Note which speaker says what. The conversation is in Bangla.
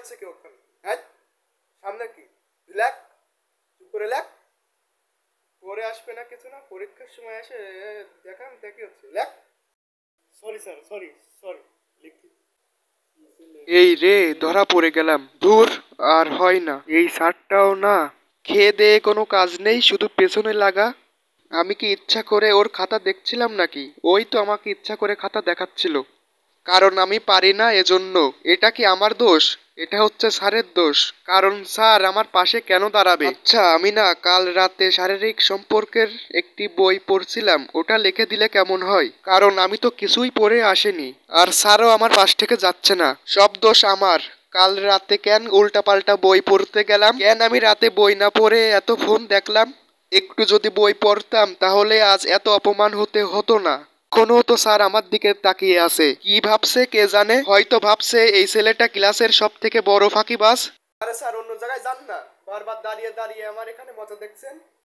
Speaker 1: হচ্ছে কি ওখানে? হ্যাঁ, সামনে কি লেখ, চুপ করে লেখ। পরে আসবে না কিছু না, পরীক্ষার সময় এসে দেখান দেখি হচ্ছে লেখ। সরি স্যার, সরি সরি, লিখি। এই রে, ধরা পড়ে গেলাম। ধুর, আর হয় না এই শার্টটাও না। খেয়ে দেয়ে কোনো কাজ নেই, শুধু পেছনে লাগা। আমি কি ইচ্ছা করে ওর খাতা দেখছিলাম নাকি? ওই তো আমাকে ইচ্ছা করে খাতা দেখাচ্ছিল। কারণ আমি পারি না এজন্য। এটা কি আমার দোষ? এটা হচ্ছে স্যারের দোষ। কারণ স্যার আমার পাশে কেন দাঁড়াবে? আচ্ছা, আমি না কাল রাতে শারীরিক সম্পর্কের একটি বই পড়ছিলাম, ওটা লিখে দিলে কেমন হয়? কারণ আমি তো কিছুই পড়ে আসিনি, আর স্যারও আমার পাশ থেকে যাচ্ছে না। সব দোষ আমার। কাল রাতে কেন উল্টাপাল্টা বই পড়তে গেলাম? কেন আমি রাতে বই না পড়ে এত ফোন দেখলাম? একটু যদি বই পড়তাম তাহলে আজ এত অপমান হতে হতো না। এখনো তো স্যার আমার দিকে তাকিয়ে আছে। কি ভাবছে কে জানে? হয়তো ভাবছে এই ছেলেটা ক্লাসের সব থেকে বড় ফাঁকিবাজ। আরে স্যার, অন্য জায়গায় যান না, বারবার দাঁড়িয়ে দাঁড়িয়ে আমার এখানে মজা দেখছেন।